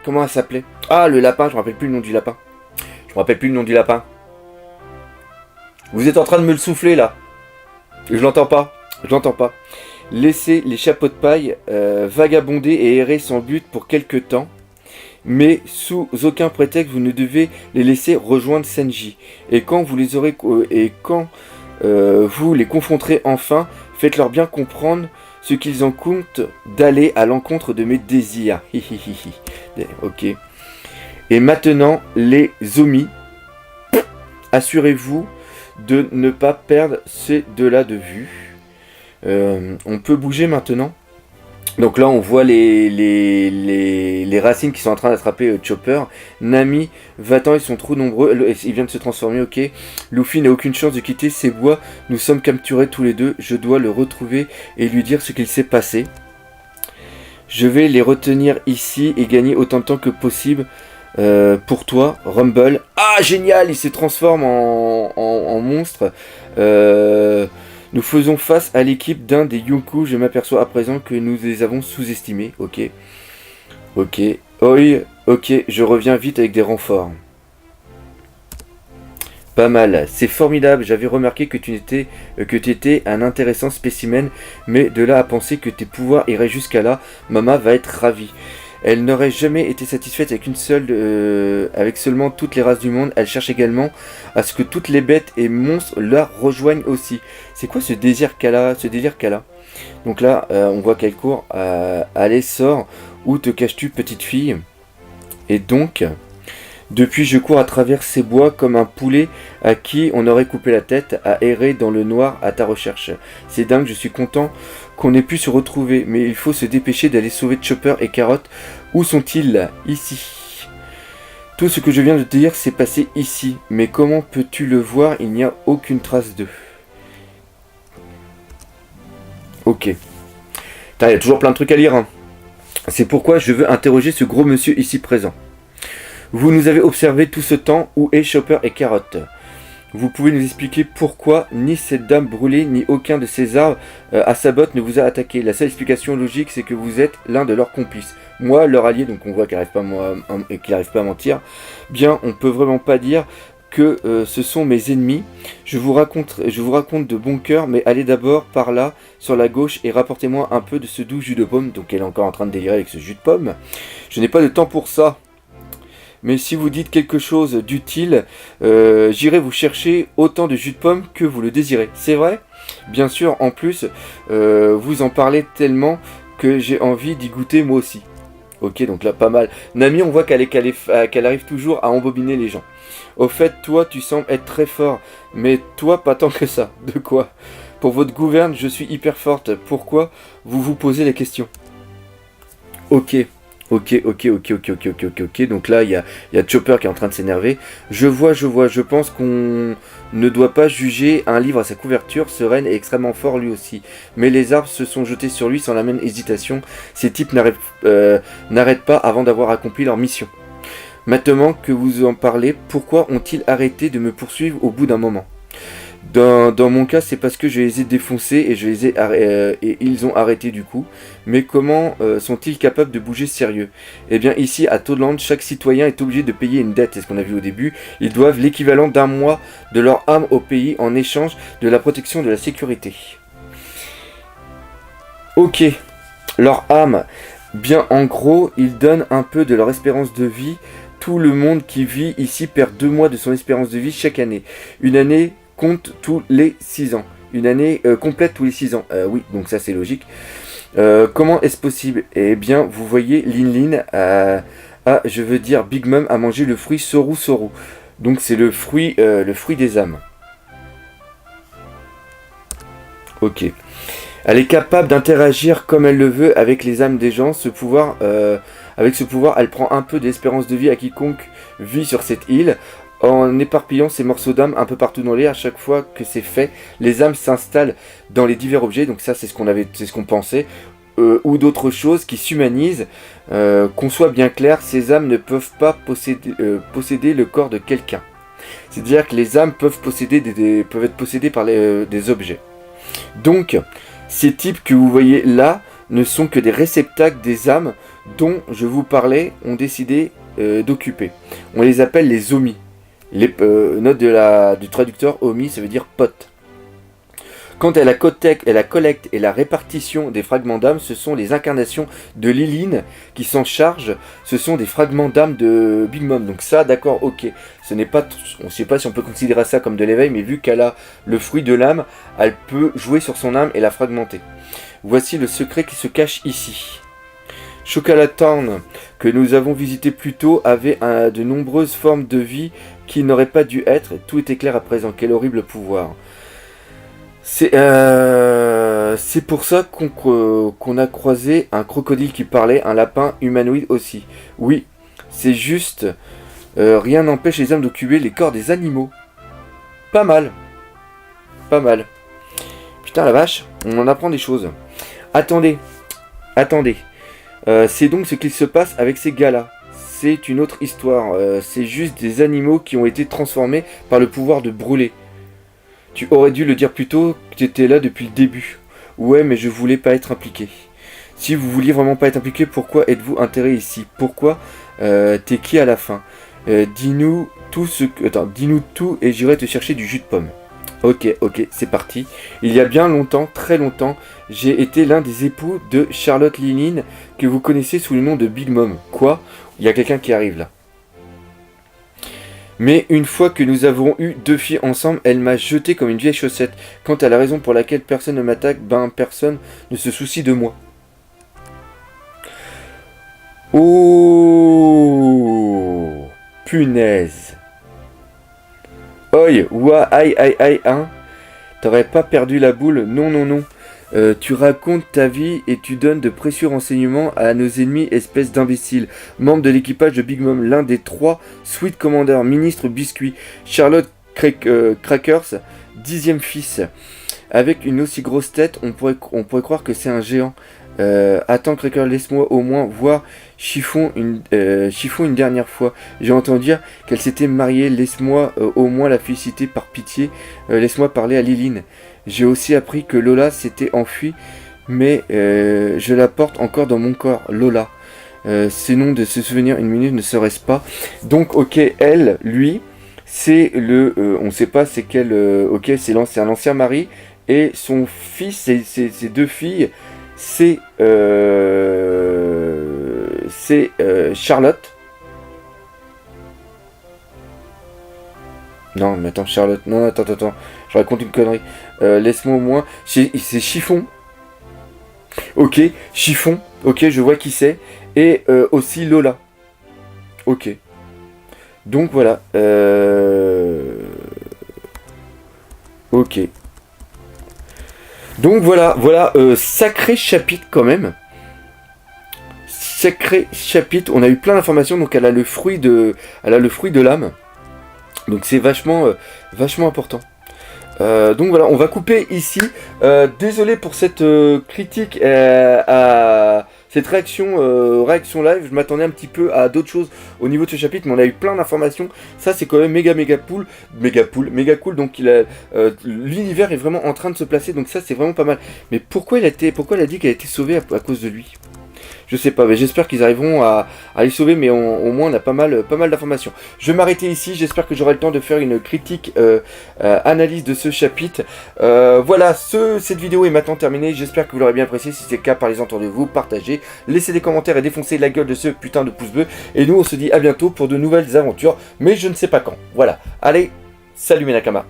Comment elle s'appelait? Ah, le lapin, je me rappelle plus le nom du lapin. Je me rappelle plus le nom du lapin. Vous êtes en train de me le souffler là. Je l'entends pas. Je l'entends pas. Laissez les chapeaux de paille vagabonder et errer sans but pour quelque temps. Mais sous aucun prétexte, vous ne devez les laisser rejoindre Senji. Et quand vous les aurez vous les confronterez enfin, faites-leur bien comprendre ce qu'ils en comptent d'aller à l'encontre de mes désirs. Ok. Et maintenant, les Omi, assurez-vous de ne pas perdre ces deux-là de vue. On peut bouger maintenant. Donc là, on voit les racines qui sont en train d'attraper Chopper. Nami, va-t'en, ils sont trop nombreux. Il vient de se transformer, ok. Luffy n'a aucune chance de quitter ces bois. Nous sommes capturés tous les deux. Je dois le retrouver et lui dire ce qu'il s'est passé. Je vais les retenir ici et gagner autant de temps que possible. Pour toi, Rumble. Ah, génial, il se transforme en monstre. Nous faisons face à l'équipe d'un des Yonkou. Je m'aperçois à présent que nous les avons sous-estimés. Ok. Ok. Oi. Ok, je reviens vite avec des renforts. Pas mal. C'est formidable. J'avais remarqué que tu étais un intéressant spécimen. Mais de là à penser que tes pouvoirs iraient jusqu'à là, Mama va être ravie. Elle n'aurait jamais été satisfaite avec seulement toutes les races du monde. Elle cherche également à ce que toutes les bêtes et monstres la rejoignent aussi. C'est quoi ce désir qu'elle a, Donc là, on voit qu'elle court. Allez, sors. Où te caches-tu, petite fille? Et donc, depuis je cours à travers ces bois comme un poulet à qui on aurait coupé la tête, à errer dans le noir à ta recherche. C'est dingue, je suis content qu'on ait pu se retrouver, mais il faut se dépêcher d'aller sauver Chopper et Carotte. Où sont-ils? Ici. Tout ce que je viens de te dire s'est passé ici, mais comment peux-tu le voir? Il n'y a aucune trace d'eux. Ok. Il y a toujours plein de trucs à lire. Hein. C'est pourquoi je veux interroger ce gros monsieur ici présent. Vous nous avez observé tout ce temps, où est Chopper et Carotte? Vous pouvez nous expliquer pourquoi ni cette dame brûlée, ni aucun de ces arbres à sa botte ne vous a attaqué? La seule explication logique, c'est que vous êtes l'un de leurs complices. Moi, leur allié, donc on voit qu'il n'arrive pas à mentir. Bien, on peut vraiment pas dire que ce sont mes ennemis. Je vous raconte de bon cœur, mais allez d'abord par là, sur la gauche, et rapportez-moi un peu de ce doux jus de pomme. Donc elle est encore en train de délirer avec ce jus de pomme. Je n'ai pas de temps pour ça. Mais si vous dites quelque chose d'utile, j'irai vous chercher autant de jus de pomme que vous le désirez. C'est vrai? Bien sûr, en plus, vous en parlez tellement que j'ai envie d'y goûter moi aussi. Ok, donc là, pas mal. Nami, on voit qu'elle arrive toujours à embobiner les gens. Au fait, toi, tu sembles être très fort, mais toi, pas tant que ça. De quoi? Pour votre gouverne, je suis hyper forte. Pourquoi vous vous posez la question? Ok. Ok. Donc là, il y a Chopper qui est en train de s'énerver. Je vois. Je pense qu'on ne doit pas juger un livre à sa couverture. Ce Ren est extrêmement fort lui aussi. Mais les arbres se sont jetés sur lui sans la même hésitation. Ces types n'arrêtent pas avant d'avoir accompli leur mission. Maintenant que vous en parlez, pourquoi ont-ils arrêté de me poursuivre au bout d'un moment? Dans mon cas, c'est parce que je les ai défoncés et ils ont arrêté du coup. Mais comment sont-ils capables de bouger sérieux? Eh bien ici, à Toadland, chaque citoyen est obligé de payer une dette, c'est ce qu'on a vu au début. Ils doivent l'équivalent d'un mois de leur âme au pays en échange de la protection de la sécurité. Ok, leur âme. Bien en gros, ils donnent un peu de leur espérance de vie. Tout le monde qui vit ici perd 2 mois de son espérance de vie chaque année. Une année compte tous les 6 ans. Une année complète tous les 6 ans. Oui, donc ça c'est logique. Comment est-ce possible? Eh bien, vous voyez, Lin, je veux dire, Big Mom a mangé le fruit Soru. Donc c'est le fruit des âmes. Ok. Elle est capable d'interagir comme elle le veut avec les âmes des gens. Avec ce pouvoir, elle prend un peu d'espérance de vie à quiconque vit sur cette île. En éparpillant ces morceaux d'âme un peu partout dans l'air, à chaque fois que c'est fait, les âmes s'installent dans les divers objets. Donc ça, c'est ce qu'on pensait. Ou d'autres choses qui s'humanisent. Qu'on soit bien clair, ces âmes ne peuvent pas posséder le corps de quelqu'un. C'est-à-dire que les âmes peuvent être possédées par des objets. Donc, ces types que vous voyez là ne sont que des réceptacles des âmes dont je vous parlais ont décidé d'occuper. On les appelle les Omi. Les notes du traducteur Omi, ça veut dire pote. Quant à la collecte et la répartition des fragments d'âme, ce sont les incarnations de Liline qui s'en chargent. Ce sont des fragments d'âme de Big Mom. Donc ça, d'accord, ok. Ce n'est pas, on ne sait pas si on peut considérer ça comme de l'éveil, mais vu qu'elle a le fruit de l'âme, elle peut jouer sur son âme et la fragmenter. Voici le secret qui se cache ici. Chocolat Town, que nous avons visité plus tôt, avait de nombreuses formes de vie qui n'auraient pas dû être. Tout était clair à présent. Quel horrible pouvoir. C'est pour ça qu'on a croisé un crocodile qui parlait, un lapin humanoïde aussi. Oui, c'est juste, rien n'empêche les hommes d'occuper les corps des animaux. Pas mal. Pas mal. Putain la vache, on en apprend des choses. Attendez. C'est donc ce qu'il se passe avec ces gars-là. C'est une autre histoire. C'est juste des animaux qui ont été transformés par le pouvoir de brûler. Tu aurais dû le dire plus tôt que tu étais là depuis le début. Ouais, mais je voulais pas être impliqué. Si vous vouliez vraiment pas être impliqué, pourquoi êtes-vous enterré ici? Pourquoi t'es qui à la fin? Dis-nous tout dis-nous tout et j'irai te chercher du jus de pomme. Ok, c'est parti. Il y a bien longtemps, très longtemps, j'ai été l'un des époux de Charlotte Liline, que vous connaissez sous le nom de Big Mom. Quoi? Il y a quelqu'un qui arrive là. Mais une fois que nous avons eu 2 filles ensemble, elle m'a jeté comme une vieille chaussette. Quant à la raison pour laquelle personne ne m'attaque, ben personne ne se soucie de moi. Oh, punaise. Oi, ouah, aïe, hein. T'aurais pas perdu la boule? Non. Tu racontes ta vie et tu donnes de précieux renseignements à nos ennemis, espèce d'imbéciles. Membre de l'équipage de Big Mom, l'un des 3 Sweet Commander, ministre Biscuit, Charlotte Crackers, 10e fils. Avec une aussi grosse tête, on pourrait croire que c'est un géant. Attends Cracker, laisse-moi au moins voir Chiffon une dernière fois. J'ai entendu dire qu'elle s'était mariée, laisse-moi au moins la féliciter par pitié. Laisse-moi parler à Liline. J'ai aussi appris que Lola s'était enfuie, mais je la porte encore dans mon corps. Lola. Ces noms de se souvenir une minute ne serait-ce pas. Donc ok, elle, lui, c'est le... on sait pas c'est quel... ok, c'est un ancien mari. Et son fils, ses 2 filles, c'est Charlotte. Non, mais attends, Charlotte. Non, attends. Je raconte une connerie. Laisse-moi au moins. C'est Chiffon. Ok, Chiffon. Ok, je vois qui c'est. Et aussi Lola. Ok. Donc voilà. Ok. Donc voilà, sacré chapitre quand même. Sacré chapitre, on a eu plein d'informations, donc elle a le fruit de l'âme. Donc c'est vachement important. Donc voilà, on va couper ici. Désolé pour cette critique à cette réaction live. Je m'attendais un petit peu à d'autres choses au niveau de ce chapitre, mais on a eu plein d'informations. Ça c'est quand même méga cool. Donc l'univers est vraiment en train de se placer. Donc ça c'est vraiment pas mal. Mais pourquoi elle a dit qu'elle a été sauvée à cause de lui? Je sais pas, mais j'espère qu'ils arriveront à les sauver, mais au moins on a pas mal d'informations. Je vais m'arrêter ici, j'espère que j'aurai le temps de faire une critique analyse de ce chapitre. Voilà, cette vidéo est maintenant terminée, j'espère que vous l'aurez bien apprécié. Si c'est le cas, parlez-en autour de vous, partagez, laissez des commentaires et défoncez la gueule de ce putain de pouce bleu. Et nous on se dit à bientôt pour de nouvelles aventures, mais je ne sais pas quand. Voilà, allez, salut mes nakamas.